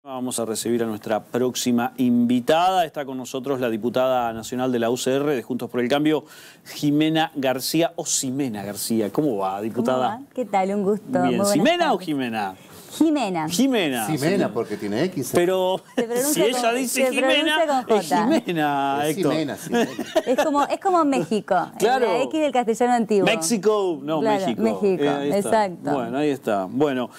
Vamos a recibir a nuestra próxima invitada. Está con nosotros la diputada nacional de la UCR de Juntos por el Cambio, Ximena García o Ximena García. ¿Cómo va, diputada? ¿Cómo va? ¿Qué tal? Un gusto. Bien. ¿Ximena o Jimena? Jimena. Jimena. Ximena, porque tiene X. Pero si ella dice Jimena, es Jimena, Héctor. Ximena. Es como México. Claro. La X del castellano antiguo. México, no, claro, México. Ahí está. Exacto. Bueno, ahí está. Bueno,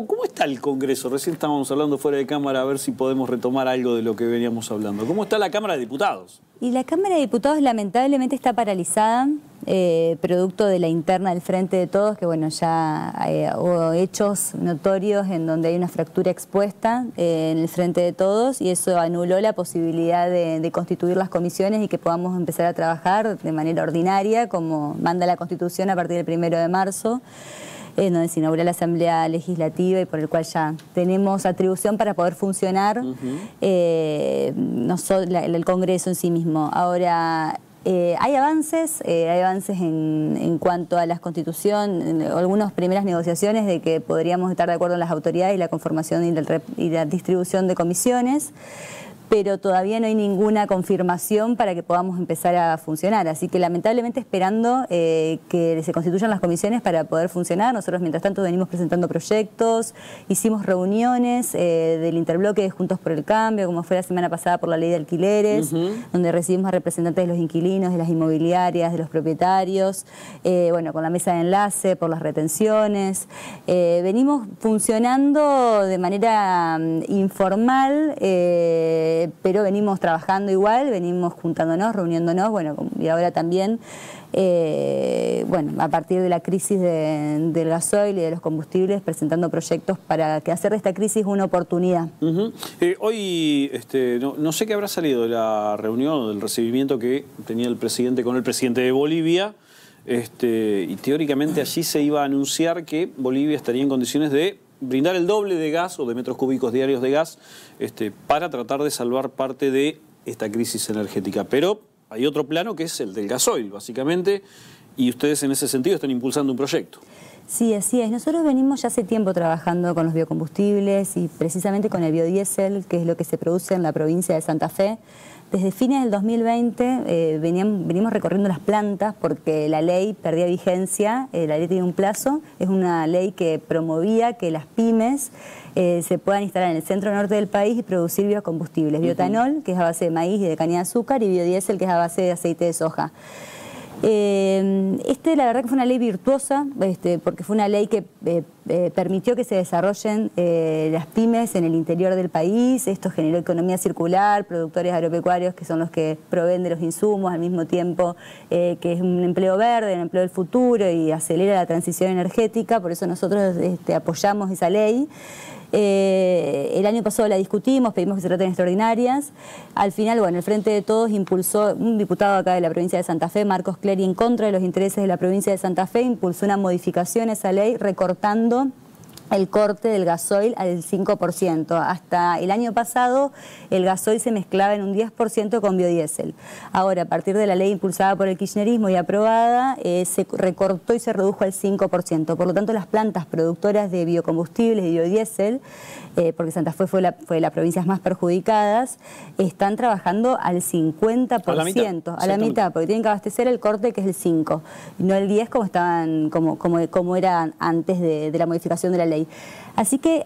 ¿cómo está el Congreso? Recién estábamos hablando fuera de cámara a ver si podemos retomar algo de lo que veníamos hablando. ¿Cómo está la Cámara de Diputados? Y la Cámara de Diputados lamentablemente está paralizada, producto de la interna del Frente de Todos, que bueno, ya hubo hechos notorios en donde hay una fractura expuesta en el Frente de Todos y eso anuló la posibilidad de constituir las comisiones y que podamos empezar a trabajar de manera ordinaria, como manda la Constitución a partir del 1 de marzo. Donde se inaugura la Asamblea Legislativa y por el cual ya tenemos atribución para poder funcionar el Congreso en sí mismo. Ahora, hay avances en cuanto a la Constitución, algunas primeras negociaciones de que podríamos estar de acuerdo en las autoridades y la conformación y la distribución de comisiones, pero todavía no hay ninguna confirmación para que podamos empezar a funcionar. Así que lamentablemente esperando que se constituyan las comisiones para poder funcionar. Nosotros mientras tanto venimos presentando proyectos, hicimos reuniones del interbloque de Juntos por el Cambio, como fue la semana pasada por la ley de alquileres, donde recibimos a representantes de los inquilinos, de las inmobiliarias, de los propietarios, bueno, con la mesa de enlace, por las retenciones. Venimos funcionando de manera informal, pero venimos trabajando igual, venimos juntándonos, reuniéndonos, bueno, y ahora también, bueno, a partir de la crisis del gasoil y de los combustibles, presentando proyectos para que hacer de esta crisis una oportunidad. Hoy, no sé qué habrá salido de la reunión, del recibimiento que tenía el presidente con el presidente de Bolivia, y teóricamente allí se iba a anunciar que Bolivia estaría en condiciones de brindar el doble de gas o de metros cúbicos diarios de gas para tratar de salvar parte de esta crisis energética. Pero hay otro plano que es el del gasoil, básicamente, y ustedes en ese sentido están impulsando un proyecto. Sí, así es. Nosotros venimos ya hace tiempo trabajando con los biocombustibles y precisamente con el biodiesel, que es lo que se produce en la provincia de Santa Fe. Desde fines del 2020 venimos recorriendo las plantas porque la ley perdía vigencia, la ley tiene un plazo, es una ley que promovía que las pymes se puedan instalar en el centro norte del país y producir biocombustibles, bioetanol, que es a base de maíz y de caña de azúcar, y biodiesel, que es a base de aceite de soja. La verdad que fue una ley virtuosa, porque fue una ley que permitió que se desarrollen las pymes en el interior del país. Esto generó economía circular, productores agropecuarios que son los que proveen de los insumos, al mismo tiempo que es un empleo verde, un empleo del futuro y acelera la transición energética. Por eso nosotros apoyamos esa ley. El año pasado la discutimos, pedimos que se traten extraordinarias. Al final, bueno, el Frente de Todos impulsó, un diputado acá de la provincia de Santa Fe, Marcos Clery, en contra de los intereses de la provincia de Santa Fe, impulsó una modificación a esa ley recortando el corte del gasoil al 5%. Hasta el año pasado el gasoil se mezclaba en un 10% con biodiesel. Ahora, a partir de la ley impulsada por el kirchnerismo y aprobada, se recortó y se redujo al 5%. Por lo tanto, las plantas productoras de biocombustibles y biodiesel, porque Santa Fe fue la provincia más perjudicadas, están trabajando al 50%, a la mitad, porque tienen que abastecer el corte que es el 5%, y no el 10% como era antes de la modificación de la ley. Así que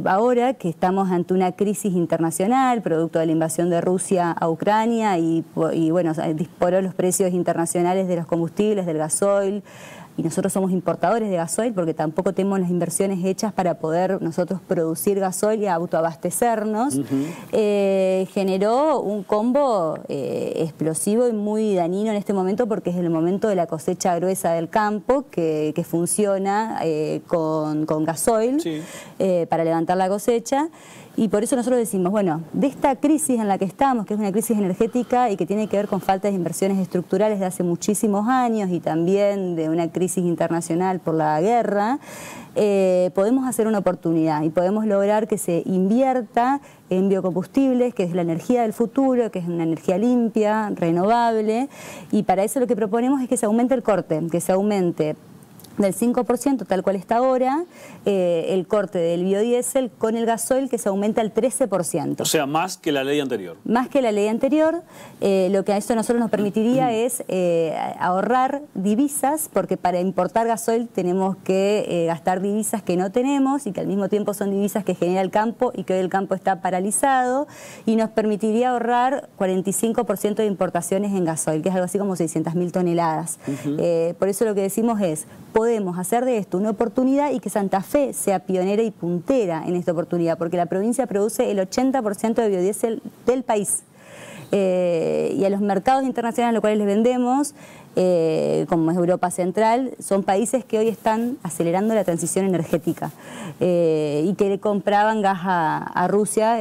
ahora que estamos ante una crisis internacional, producto de la invasión de Rusia a Ucrania y bueno, disparó los precios internacionales de los combustibles, del gasoil, y nosotros somos importadores de gasoil porque tampoco tenemos las inversiones hechas para poder nosotros producir gasoil y autoabastecernos, generó un combo explosivo y muy dañino en este momento porque es el momento de la cosecha gruesa del campo que funciona con gasoil, sí, para levantar la cosecha. Y por eso nosotros decimos, bueno, de esta crisis en la que estamos, que es una crisis energética y que tiene que ver con falta de inversiones estructurales de hace muchísimos años y también de una crisis internacional por la guerra, podemos hacer una oportunidad y podemos lograr que se invierta en biocombustibles, que es la energía del futuro, que es una energía limpia, renovable, y para eso lo que proponemos es que se aumente el corte, que se aumente del 5%, tal cual está ahora, el corte del biodiesel con el gasoil, que se aumenta al 13%. O sea, más que la ley anterior. Más que la ley anterior, lo que a esto nosotros nos permitiría es ahorrar divisas, porque para importar gasoil tenemos que gastar divisas que no tenemos y que al mismo tiempo son divisas que genera el campo y que hoy el campo está paralizado, y nos permitiría ahorrar 45% de importaciones en gasoil, que es algo así como 600.000 toneladas. Por eso lo que decimos es, podemos hacer de esto una oportunidad y que Santa Fe sea pionera y puntera en esta oportunidad, porque la provincia produce el 80% de biodiesel del país. Y a los mercados internacionales a los cuales les vendemos, como es Europa Central, son países que hoy están acelerando la transición energética y que le compraban gas a Rusia,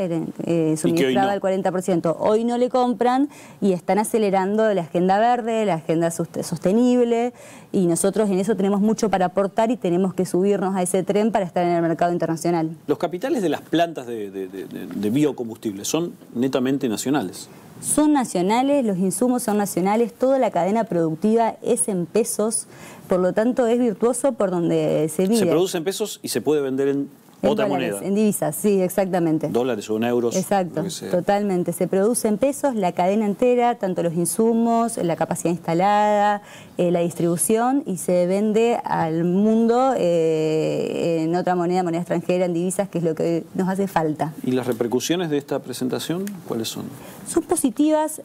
suministraba el 40%. Hoy no le compran y están acelerando la agenda verde, la agenda sostenible, y nosotros en eso tenemos mucho para aportar y tenemos que subirnos a ese tren para estar en el mercado internacional. Los capitales de las plantas de biocombustibles son netamente nacionales. Son nacionales, los insumos son nacionales, toda la cadena productiva es en pesos, por lo tanto es virtuoso por donde se vive. Se produce en pesos y se puede vender en otra dólares, moneda. En divisas, sí, exactamente. Dólares o en euros. Exacto, totalmente. Se produce en pesos la cadena entera, tanto los insumos, la capacidad instalada, la distribución, y se vende al mundo en otra moneda extranjera, en divisas, que es lo que nos hace falta. ¿Y las repercusiones de esta presentación cuáles son? Son positivas,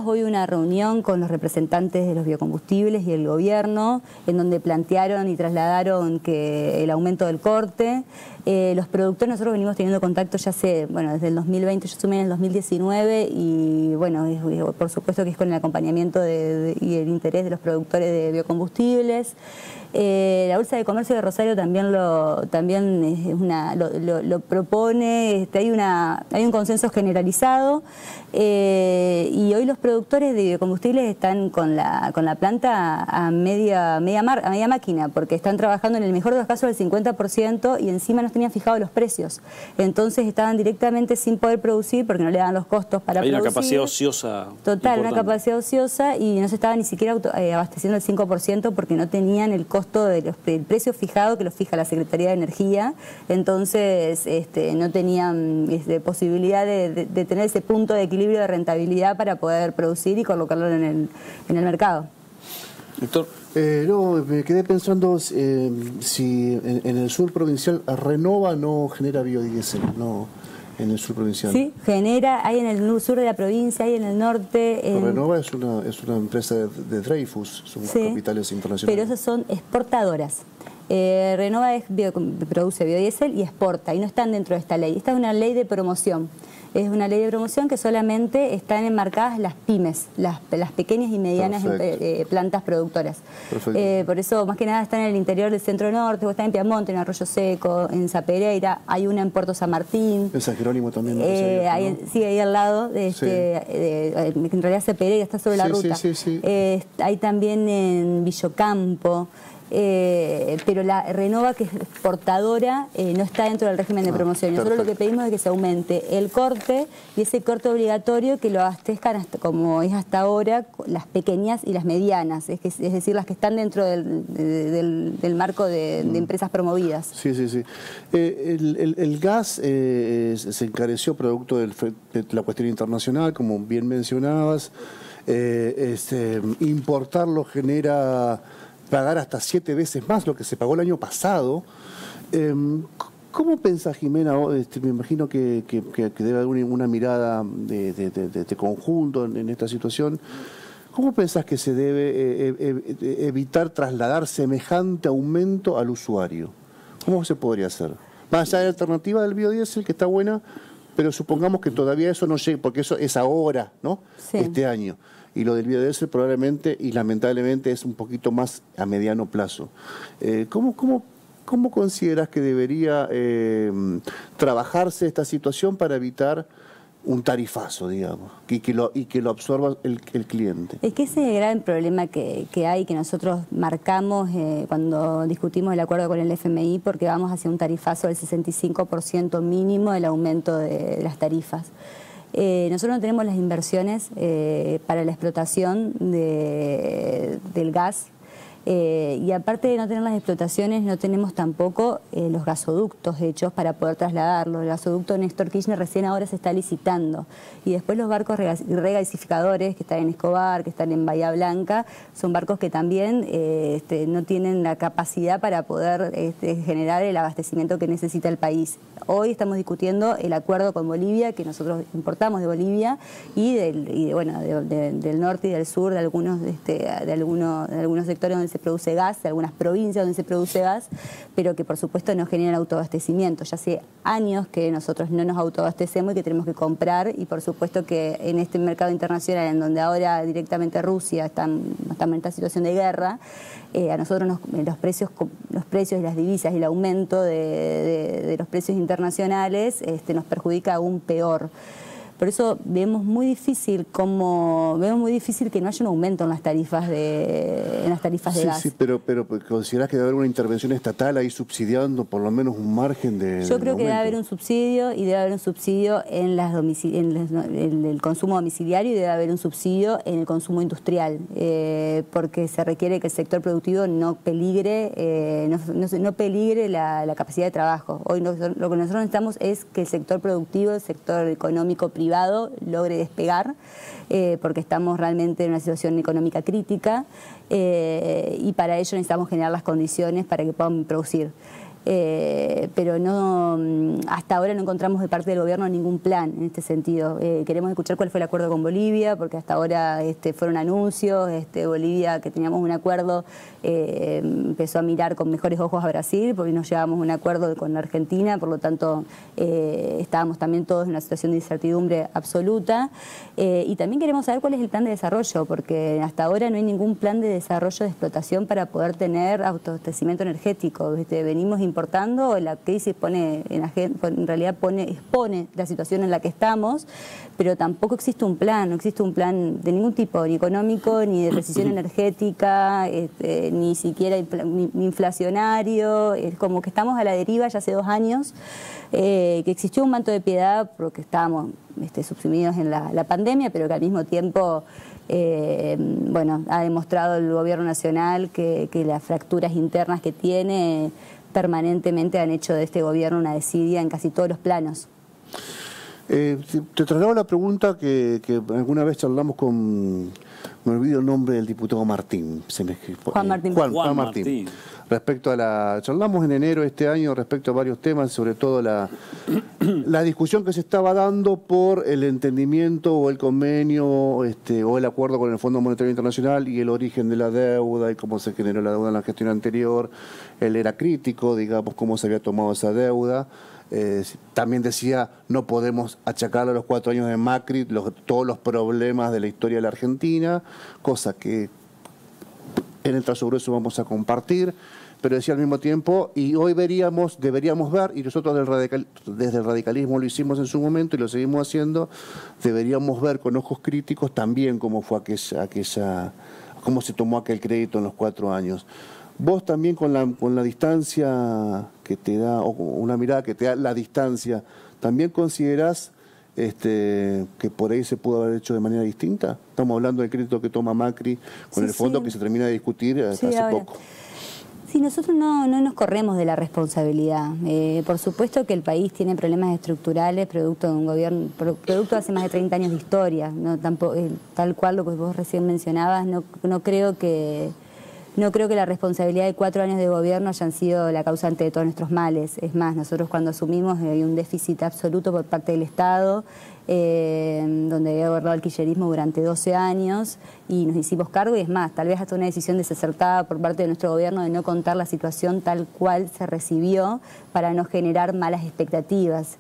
Hoy una reunión con los representantes de los biocombustibles y el gobierno, en donde plantearon y trasladaron que el aumento del corte. Los productores, nosotros venimos teniendo contacto ya desde el 2020, yo sumé en el 2019, y bueno, por supuesto que es con el acompañamiento y el interés de los productores de biocombustibles. La Bolsa de Comercio de Rosario también lo propone, hay un consenso generalizado, y hoy los productores de biocombustibles están con la planta a media máquina, porque están trabajando en el mejor de los casos del 50% y encima no tenían fijados los precios. Entonces estaban directamente sin poder producir porque no le daban los costos para producir. Hay una capacidad ociosa. Total, importante. una capacidad ociosa, y no se estaba ni siquiera abasteciendo el 5% porque no tenían el costo del precio fijado que lo fija la Secretaría de Energía. Entonces no tenían posibilidad de tener ese punto de equilibrio de rentabilidad para poder producir y colocarlo en el mercado. Héctor. No, me quedé pensando si en el sur provincial Renova no genera biodiesel, no, en el sur provincial. Sí, genera, hay en el sur de la provincia, hay en el norte. Renova es una empresa de Dreyfus, son capitales internacionales. Pero esas son exportadoras. Renova produce biodiesel y exporta, y no están dentro de esta ley. Esta es una ley de promoción. Es una ley de promoción que solamente están enmarcadas las pymes, las pequeñas y medianas plantas productoras. Por eso, más que nada, están en el interior del centro norte, o están en Piamonte, en Arroyo Seco, en Zapereira, hay una en Puerto San Martín. En San Jerónimo también. Sí, ahí al lado, en realidad Zapereira está sobre la ruta. Hay también en Villocampo. Pero la Renova, que es exportadora, no está dentro del régimen de promoción. Nosotros lo que pedimos es que se aumente el corte, y ese corte obligatorio que lo abastezcan como es hasta ahora las pequeñas y las medianas, es decir, las que están dentro del marco de empresas promovidas. El gas se encareció producto de la cuestión internacional, como bien mencionabas. Importarlo genera pagar hasta 7 veces más lo que se pagó el año pasado. ¿Cómo pensás, Jimena? Me imagino que debe haber una mirada de conjunto en esta situación. ¿Cómo pensás que se debe evitar trasladar semejante aumento al usuario? ¿Cómo se podría hacer? Más allá de la alternativa del biodiesel, que está buena, pero supongamos que todavía eso no llegue, porque eso es ahora, ¿no? Este año. Y lo del biodiesel probablemente y lamentablemente es un poquito más a mediano plazo. ¿Cómo consideras que debería trabajarse esta situación para evitar un tarifazo, digamos, y que lo absorba el cliente? Es que ese es el gran problema que hay, que nosotros marcamos cuando discutimos el acuerdo con el FMI, porque vamos hacia un tarifazo del 65% mínimo del aumento de las tarifas. Nosotros no tenemos las inversiones para la explotación del gas Y aparte de no tener las explotaciones, no tenemos tampoco los gasoductos hechos para poder trasladarlo. El gasoducto Néstor Kirchner recién ahora se está licitando. Y después los barcos regasificadores que están en Escobar, que están en Bahía Blanca, son barcos que también no tienen la capacidad para poder generar el abastecimiento que necesita el país. Hoy estamos discutiendo el acuerdo con Bolivia, que nosotros importamos de Bolivia, y del norte y del sur, de algunos sectores donde se produce gas, de algunas provincias donde se produce gas, pero que por supuesto no generan autoabastecimiento. Ya hace años que nosotros no nos autoabastecemos y que tenemos que comprar, y por supuesto que en este mercado internacional, en donde ahora directamente Rusia está en esta situación de guerra, a nosotros los precios y las divisas y el aumento de los precios internacionales nos perjudica aún peor. Por eso vemos muy difícil que no haya un aumento en las tarifas de gas. Sí, pero ¿considerás que debe haber una intervención estatal ahí subsidiando por lo menos un margen de Yo creo que debe haber aumento? un subsidio, y debe haber un subsidio en el consumo domiciliario, y debe haber un subsidio en el consumo industrial, porque se requiere que el sector productivo no peligre la capacidad de trabajo. Hoy lo que nosotros necesitamos es que el sector productivo, el sector económico privado, logre despegar, porque estamos realmente en una situación económica crítica, y para ello necesitamos generar las condiciones para que puedan producir. Pero hasta ahora no encontramos de parte del gobierno ningún plan en este sentido. Queremos escuchar cuál fue el acuerdo con Bolivia, porque hasta ahora fueron anuncios. Bolivia, que teníamos un acuerdo, empezó a mirar con mejores ojos a Brasil, porque nos llevábamos un acuerdo con Argentina, por lo tanto estábamos también todos en una situación de incertidumbre absoluta. Y también queremos saber cuál es el plan de desarrollo, porque hasta ahora no hay ningún plan de desarrollo de explotación para poder tener autoabastecimiento energético. Venimos importando, la crisis expone la situación en la que estamos, pero tampoco existe un plan, no existe un plan de ningún tipo, ni económico, ni de precisión energética, ni siquiera ni inflacionario. Es como que estamos a la deriva ya hace 2 años, que existió un manto de piedad porque estábamos subsumidos en la pandemia, pero que al mismo tiempo ha demostrado el gobierno nacional que las fracturas internas que tiene permanentemente han hecho de este gobierno una desidia en casi todos los planos. Te traslado la pregunta que alguna vez charlamos con, me olvido el nombre del diputado Martín. Juan Martín. Juan Martín. Respecto a charlamos en enero de este año respecto a varios temas, sobre todo la discusión que se estaba dando por el entendimiento o el convenio o el acuerdo con el Fondo Monetario Internacional y el origen de la deuda y cómo se generó la deuda en la gestión anterior. Él era crítico, digamos, cómo se había tomado esa deuda. También decía, no podemos achacarle a los 4 años de Macri todos los problemas de la historia de la Argentina, cosa que en el trazo grueso vamos a compartir, pero decía al mismo tiempo, y hoy deberíamos ver, y nosotros desde el radicalismo lo hicimos en su momento y lo seguimos haciendo, deberíamos ver con ojos críticos también cómo fue cómo se tomó aquel crédito en los 4 años. Vos también con la distancia que te da, o una mirada que te da la distancia, ¿también considerás que por ahí se pudo haber hecho de manera distinta? Estamos hablando del crédito que toma Macri con el fondo que se termina de discutir hace poco. Sí, nosotros no nos corremos de la responsabilidad. Por supuesto que el país tiene problemas estructurales, producto de un gobierno, producto de hace más de 30 años de historia. No, tampoco, tal cual lo que vos recién mencionabas, no creo que la responsabilidad de 4 años de gobierno hayan sido la causante de todos nuestros males. Es más, nosotros cuando asumimos hay un déficit absoluto por parte del Estado, donde había gobernado el kirchnerismo durante 12 años y nos hicimos cargo, y es más, tal vez hasta una decisión desacertada por parte de nuestro gobierno de no contar la situación tal cual se recibió para no generar malas expectativas.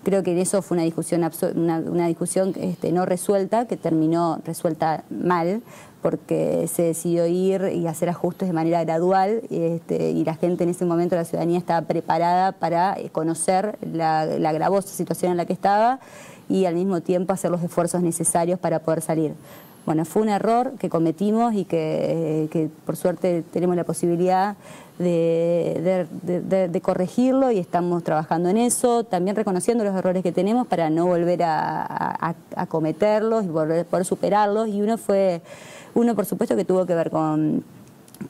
Creo que eso fue una discusión no resuelta, que terminó resuelta mal, porque se decidió ir y hacer ajustes de manera gradual, y la gente en ese momento, la ciudadanía, estaba preparada para conocer la gravosa situación en la que estaba y al mismo tiempo hacer los esfuerzos necesarios para poder salir. Bueno, fue un error que cometimos y que por suerte tenemos la posibilidad de corregirlo, y estamos trabajando en eso, también reconociendo los errores que tenemos para no volver a cometerlos y poder superarlos. Y uno por supuesto que tuvo que ver con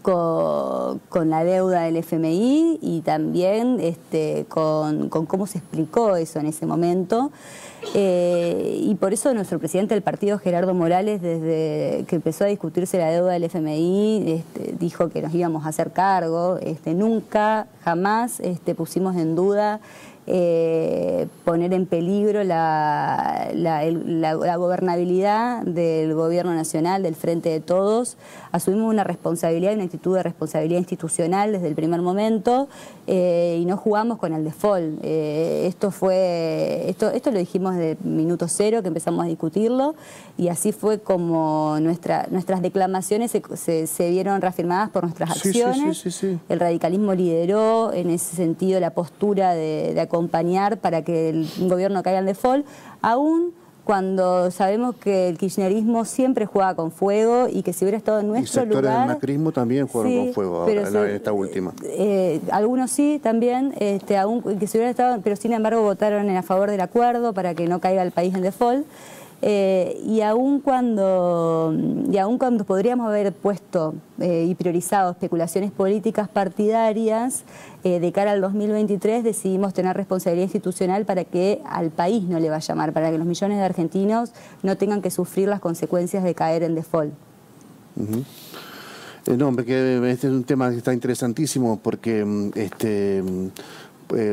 con la deuda del FMI y también con cómo se explicó eso en ese momento. Y por eso nuestro presidente del partido, Gerardo Morales, desde que empezó a discutirse la deuda del FMI, dijo que nos íbamos a hacer cargo. Nunca, jamás pusimos en duda poner en peligro la gobernabilidad del gobierno nacional, del Frente de Todos. Asumimos una responsabilidad y una actitud de responsabilidad institucional desde el primer momento y no jugamos con el default. Esto lo dijimos desde minuto cero que empezamos a discutirlo y así fue como nuestras declamaciones se vieron reafirmadas por nuestras acciones. Sí. El radicalismo lideró en ese sentido la postura de acompañar para que el gobierno caiga en default, aún cuando sabemos que el kirchnerismo siempre juega con fuego y que si hubiera estado en nuestro lugar... Y sectores del macrismo también juegan con fuego ahora, en esta última. Algunos sí, también, aún que si hubiera estado, pero sin embargo votaron a favor del acuerdo para que no caiga el país en default. Y aun cuando podríamos haber puesto y priorizado especulaciones políticas partidarias, de cara al 2023 decidimos tener responsabilidad institucional para que al país no le vaya mal, para que los millones de argentinos no tengan que sufrir las consecuencias de caer en default. No, porque este es un tema que está interesantísimo porque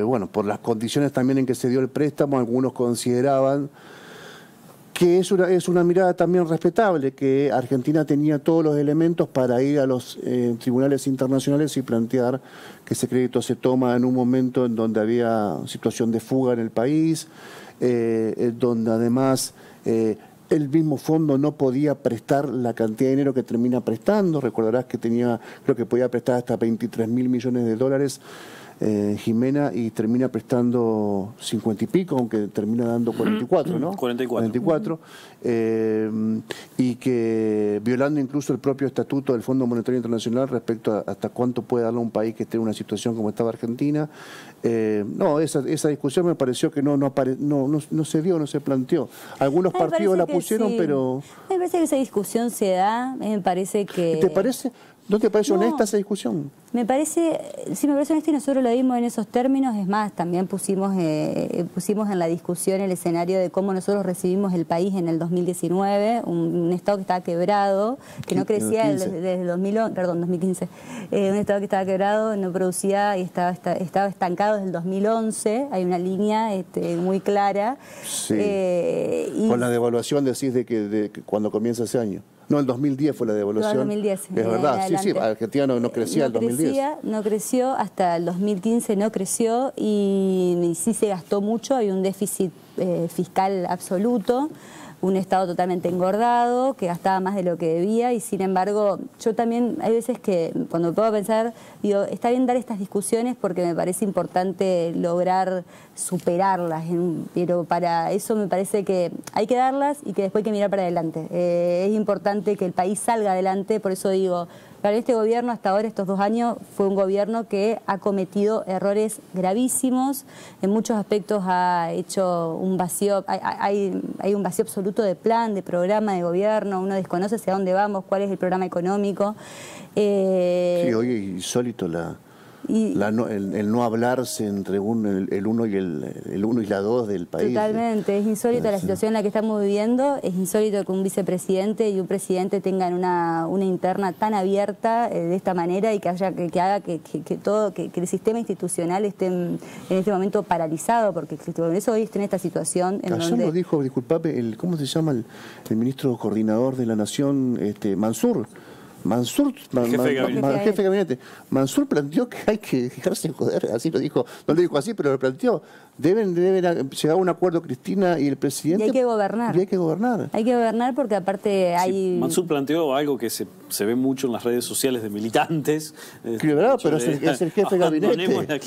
bueno, por las condiciones también en que se dio el préstamo, algunos consideraban que es una mirada también respetable, que Argentina tenía todos los elementos para ir a los tribunales internacionales y plantear que ese crédito se toma en un momento en donde había situación de fuga en el país, donde además el mismo fondo no podía prestar la cantidad de dinero que termina prestando. Recordarás que creo que podía prestar hasta 23.000 millones de dólares Jimena, y termina prestando 50 y pico, aunque termina dando 44, ¿no? 44. Y que violando incluso el propio estatuto del Fondo Monetario Internacional respecto a hasta cuánto puede darle a un país que esté en una situación como estaba Argentina. No, esa discusión me pareció que no se dio, no se planteó. Algunos partidos la pusieron, sí, pero... Me parece que esa discusión se da, me parece que... ¿Te parece? ¿No te parece honesta esa discusión? Me parece honesta y nosotros lo vimos en esos términos. Es más, también pusimos en la discusión el escenario de cómo nosotros recibimos el país en el 2019, un Estado que estaba quebrado, que no crecía desde el 2015, un Estado que estaba quebrado, no producía y estaba estancado desde el 2011, hay una línea muy clara. Sí. Con la devaluación decís de que cuando comienza ese año. No, el 2010 fue la devaluación. No, el 2010. Es verdad, sí, Argentina no crecía el 2010. No creció, hasta el 2015 no creció y sí se gastó mucho, hay un déficit fiscal absoluto, un Estado totalmente engordado, que gastaba más de lo que debía y sin embargo, yo también, hay veces que cuando me puedo pensar, digo, está bien dar estas discusiones porque me parece importante lograr superarlas, pero para eso me parece que hay que darlas y que después hay que mirar para adelante. Es importante que el país salga adelante, por eso digo, para este gobierno hasta ahora, estos 2 años, fue un gobierno que ha cometido errores gravísimos, en muchos aspectos ha hecho un vacío, hay un vacío absoluto de plan, de programa de gobierno, uno desconoce hacia dónde vamos, cuál es el programa económico. Sí, hoy es insólito el no hablarse entre el uno y la dos del país. Totalmente, es insólito la situación en la que estamos viviendo, es insólito que un vicepresidente y un presidente tengan una interna tan abierta de esta manera y que haga que el sistema institucional esté en este momento paralizado, porque eso hoy está en esta situación. Ayer lo dijo, disculpame, ¿cómo se llama el ministro coordinador de la Nación, Mansur, jefe de gabinete. Mansur planteó que hay que dejarse de joder, así lo dijo, no lo dijo así, pero lo planteó. Deben llegar a un acuerdo Cristina y el presidente. Y hay que gobernar. Hay que gobernar. Hay que gobernar porque aparte hay... Sí, Mansur planteó algo que se ve mucho en las redes sociales de militantes. Claro, pero es el jefe de gabinete.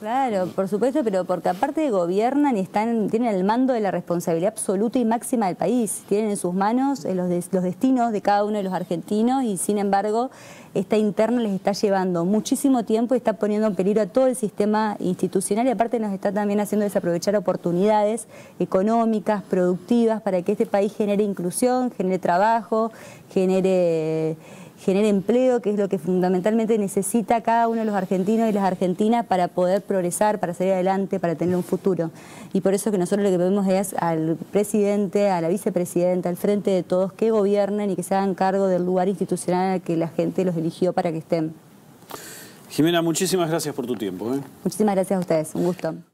Claro, por supuesto, pero porque aparte gobiernan y tienen el mando de la responsabilidad absoluta y máxima del país. Tienen en sus manos los destinos de cada uno de los argentinos y sin embargo esta interna les está llevando muchísimo tiempo y está poniendo en peligro a todo el sistema institucional y aparte nos está también haciendo desaprovechar oportunidades económicas, productivas, para que este país genere inclusión, genere trabajo, genere genere empleo, que es lo que fundamentalmente necesita cada uno de los argentinos y las argentinas para poder progresar, para salir adelante, para tener un futuro. Y por eso que nosotros lo que pedimos es al presidente, a la vicepresidenta, al frente de todos, que gobiernen y que se hagan cargo del lugar institucional al que la gente los eligió para que estén. Jimena, muchísimas gracias por tu tiempo. Muchísimas gracias a ustedes, un gusto.